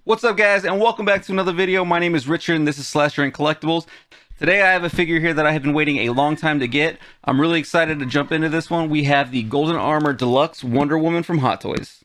What's up, guys, and welcome back to another video. My name is Richard and this is Slasher and Collectibles. Today I have a figure here that I have been waiting a long time to get. I'm really excited to jump into this one. We have the Golden Armor Deluxe Wonder Woman from Hot Toys.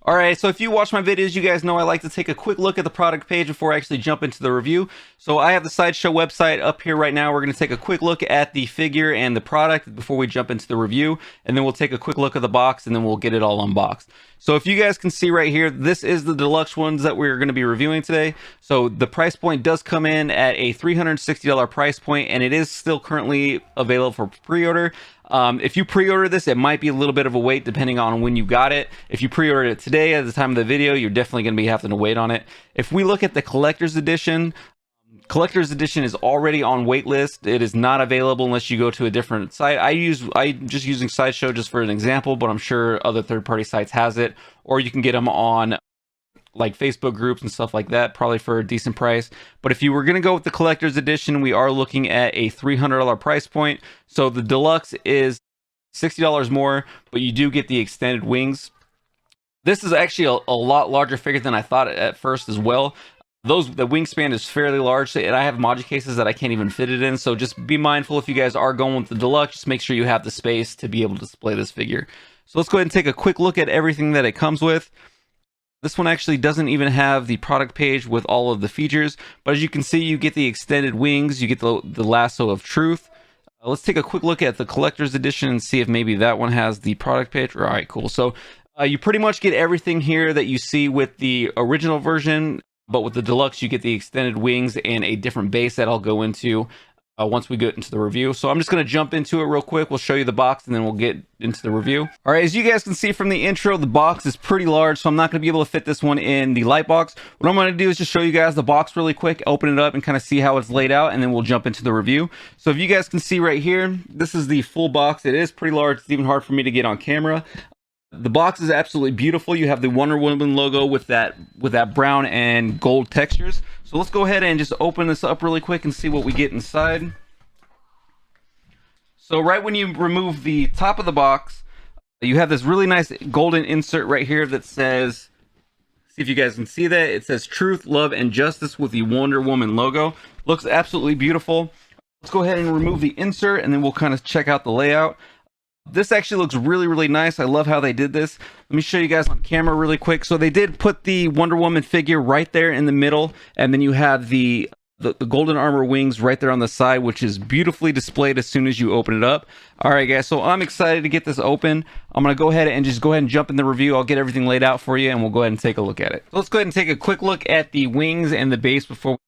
Alright, so if you watch my videos, you guys know I like to take a quick look at the product page before I actually jump into the review. So I have the Sideshow website up here right now. We're going to take a quick look at the figure and the product before we jump into the review. And then we'll take a quick look at the box and then we'll get it all unboxed. So if you guys can see right here, this is the deluxe ones that we're going to be reviewing today. So the price point does come in at a $360 price point, and it is still currently available for pre-order. If you pre-order this, it might be a little bit of a wait depending on when you got it. If you pre-ordered it today at the time of the video, you're definitely going to be having to wait on it. If we look at the collector's edition is already on wait list. It is not available unless you go to a different site. I'm just using Sideshow just for an example, but I'm sure other third-party sites has it, or you can get them on like Facebook groups and stuff like that, probably for a decent price. But if you were going to go with the collector's edition, we are looking at a $300 price point. So the deluxe is $60 more, but you do get the extended wings. This is actually a lot larger figure than I thought at first as well. The wingspan is fairly large, and I have module cases that I can't even fit it in. So just be mindful if you guys are going with the deluxe, just make sure you have the space to be able to display this figure. So let's go ahead and take a quick look at everything that it comes with. This one actually doesn't even have the product page with all of the features, but as you can see, you get the extended wings, you get the lasso of truth. Let's take a quick look at the collector's edition and see if maybe that one has the product page. All right, cool. So you pretty much get everything here that you see with the original version, but with the deluxe, you get the extended wings and a different base that I'll go into once we get into the review. So I'm just going to jump into it real quick. We'll show you the box and then we'll get into the review. All right, as you guys can see from the intro, the box is pretty large, so I'm not going to be able to fit this one in the light box. What I'm going to do is just show you guys the box really quick, open it up and kind of see how it's laid out, and then we'll jump into the review. So if you guys can see right here, this is the full box. It is pretty large. It's even hard for me to get on camera. The box is absolutely beautiful. You have the Wonder Woman logo with that brown and gold textures. So let's go ahead and just open this up really quick and see what we get inside. So right when you remove the top of the box, you have this really nice golden insert right here that says, see if you guys can see that, it says Truth, Love, and Justice with the Wonder Woman logo. Looks absolutely beautiful. Let's go ahead and remove the insert and then we'll kind of check out the layout. This actually looks really, really nice. I love how they did this. Let me show you guys on camera really quick. So they did put the Wonder Woman figure right there in the middle, and then you have the golden armor wings right there on the side, which is beautifully displayed as soon as you open it up. All right, guys, so I'm excited to get this open. I'm going to go ahead and jump in the review. I'll get everything laid out for you, and we'll go ahead and take a look at it. So let's go ahead and take a quick look at the wings and the base before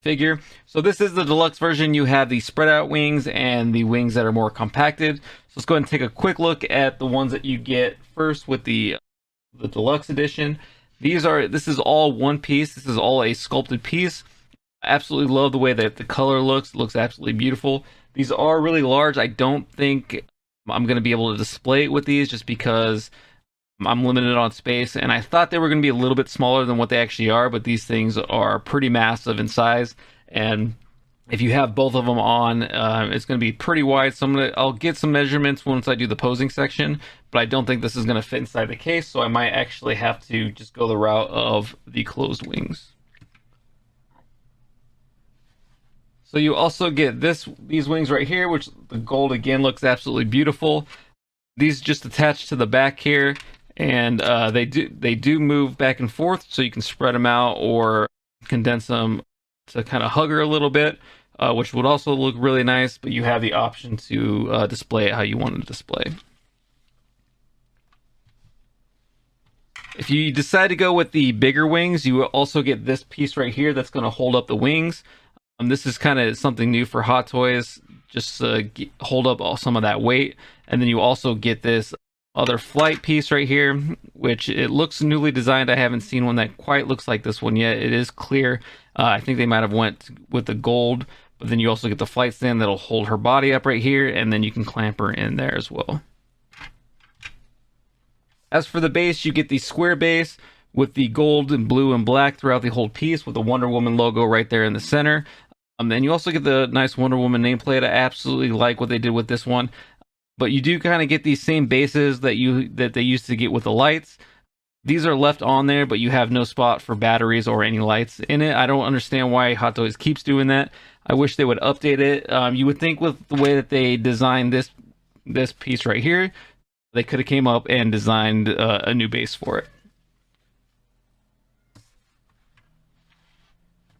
figure. So this is the deluxe version. You have the spread out wings and the wings that are more compacted. So let's go ahead and take a quick look at the ones that you get first with the deluxe edition. This is all one piece. This is all a sculpted piece. I absolutely love the way that the color looks. It looks absolutely beautiful. These are really large. I don't think I'm going to be able to display it with these just because I'm limited on space, and I thought they were going to be a little bit smaller than what they actually are, but these things are pretty massive in size, and if you have both of them on, it's going to be pretty wide. So I'll get some measurements once I do the posing section, but I don't think this is going to fit inside the case, so I might actually have to just go the route of the closed wings. So you also get these wings right here, which the gold again looks absolutely beautiful. These just attach to the back here, and they do move back and forth, so you can spread them out or condense them to kind of hug her a little bit, which would also look really nice, but you have the option to display it how you want to display. If you decide to go with the bigger wings, you will also get this piece right here that's going to hold up the wings. This is kind of something new for Hot Toys, just to hold up some of that weight. And then you also get this other flight piece right here, which it looks newly designed. I haven't seen one that quite looks like this one yet. It is clear. I think they might have went with the gold, but then you also get the flight stand that'll hold her body up right here, and then you can clamp her in there as well. As for the base, you get the square base with the gold and blue and black throughout the whole piece with the Wonder Woman logo right there in the center. Then you also get the nice Wonder Woman nameplate. I absolutely like what they did with this one. but you do kind of get these same bases that they used to get with the lights. These are left on there, but you have no spot for batteries or any lights in it. I don't understand why Hot Toys keeps doing that. I wish they would update it. You would think with the way that they designed this piece right here, they could have came up and designed a new base for it.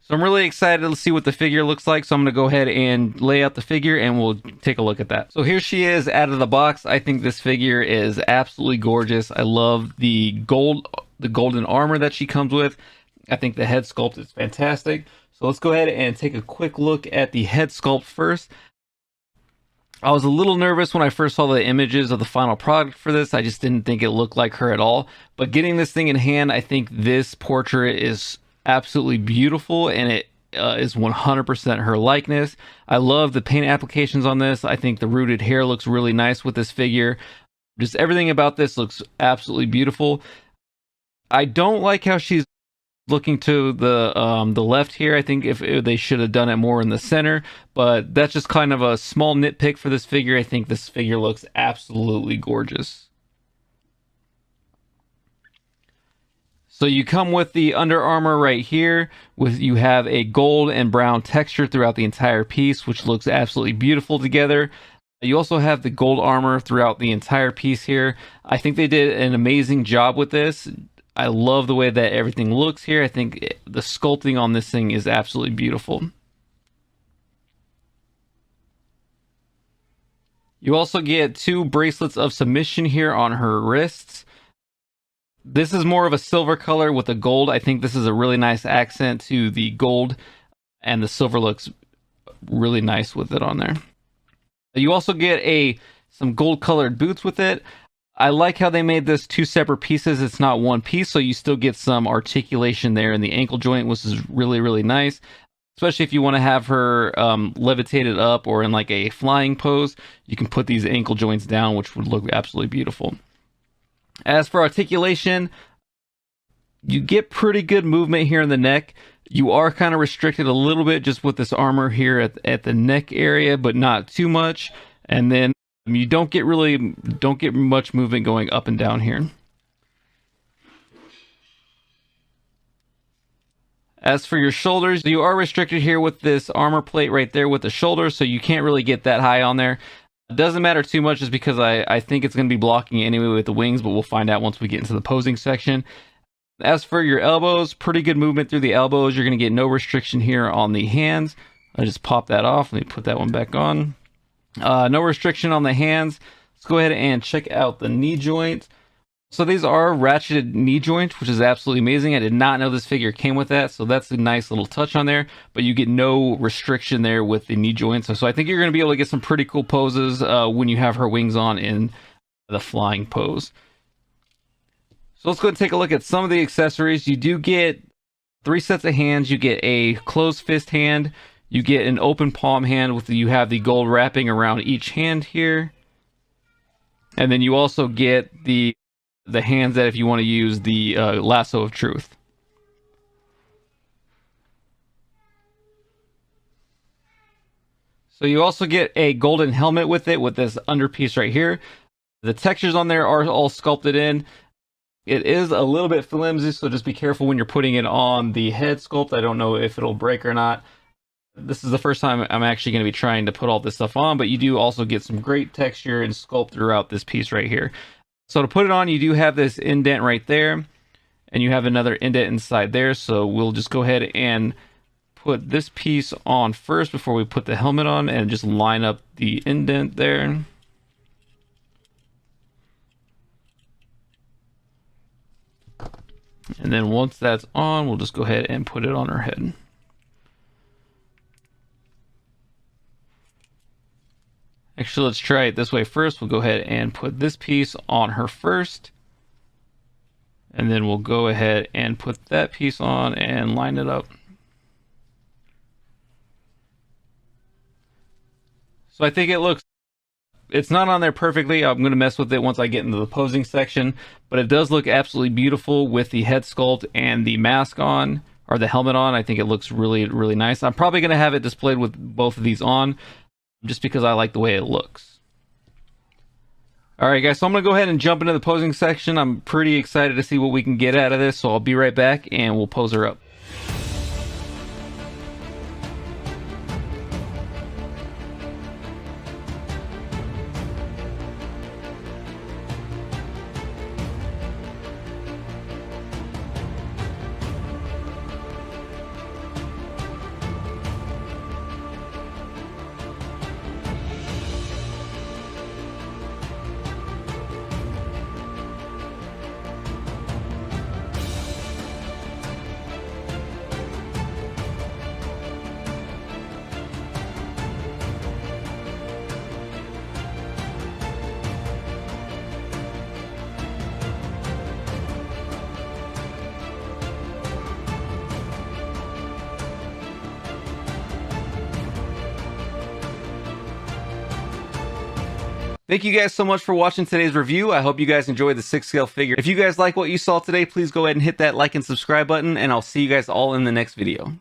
So I'm really excited to see what the figure looks like. So I'm going to go ahead and lay out the figure and we'll take a look at that. So here she is out of the box. I think this figure is absolutely gorgeous. I love the golden armor that she comes with. I think the head sculpt is fantastic. So let's go ahead and take a quick look at the head sculpt first. I was a little nervous when I first saw the images of the final product for this. I just didn't think it looked like her at all. But getting this thing in hand, I think this portrait is absolutely beautiful, and it is 100% her likeness. I love the paint applications on this. I think the rooted hair looks really nice with this figure. Just everything about this looks absolutely beautiful. I don't like how she's looking to the left here. I think if they should have done it more in the center, but that's just kind of a small nitpick for this figure. I think this figure looks absolutely gorgeous. So you come with the Under Armour right here. You have a gold and brown texture throughout the entire piece, which looks absolutely beautiful together. You also have the gold armor throughout the entire piece here. I think they did an amazing job with this. I love the way that everything looks here. I think the sculpting on this thing is absolutely beautiful. You also get 2 bracelets of submission here on her wrists. This is more of a silver color with the gold. I think this is a really nice accent to the gold, and the silver looks really nice with it on there. You also get some gold colored boots with it. I like how they made this 2 separate pieces. It's not one piece, so you still get some articulation there in the ankle joint, which is really, really nice. Especially if you want to have her levitated up or in like a flying pose, you can put these ankle joints down, which would look absolutely beautiful. As for articulation, you get pretty good movement here in the neck. You are kind of restricted a little bit just with this armor here at the neck area, but not too much. And then you don't get much movement going up and down here. As for your shoulders, you are restricted here with this armor plate right there with the shoulder, so you can't really get that high on there. It doesn't matter too much just because I think it's going to be blocking anyway with the wings, but we'll find out once we get into the posing section. As for your elbows, pretty good movement through the elbows. You're going to get no restriction here on the hands. I just pop that off. Let me put that one back on. No restriction on the hands. Let's go ahead and check out the knee joint. So these are ratcheted knee joints, which is absolutely amazing. I did not know this figure came with that, so that's a nice little touch on there, but you get no restriction there with the knee joints. So I think you're going to be able to get some pretty cool poses when you have her wings on in the flying pose. So let's go and take a look at some of the accessories. You do get 3 sets of hands. You get a closed fist hand. You get an open palm hand you have the gold wrapping around each hand here. And then you also get the hands that if you want to use the lasso of truth. So you also get a golden helmet with it with this underpiece right here. The textures on there are all sculpted in. It is a little bit flimsy, so just be careful when you're putting it on the head sculpt. I don't know if it'll break or not. This is the first time I'm actually going to be trying to put all this stuff on, but you do also get some great texture and sculpt throughout this piece right here. So to put it on, you do have this indent right there, and you have another indent inside there. So we'll just go ahead and put this piece on first before we put the helmet on, and just line up the indent there. And then once that's on, we'll just go ahead and put it on her head. Actually, let's try it this way first. We'll go ahead and put this piece on her first. And then we'll go ahead and put that piece on and line it up. So I think it's not on there perfectly. I'm going to mess with it once I get into the posing section, but it does look absolutely beautiful with the head sculpt and the mask on, or the helmet on. I think it looks really, really nice. I'm probably going to have it displayed with both of these on, just because I like the way it looks. All right, guys, so I'm going to go ahead and jump into the posing section. I'm pretty excited to see what we can get out of this, so I'll be right back and we'll pose her up. Thank you guys so much for watching today's review. I hope you guys enjoyed the 6-scale figure. If you guys like what you saw today, please go ahead and hit that like and subscribe button, and I'll see you guys all in the next video.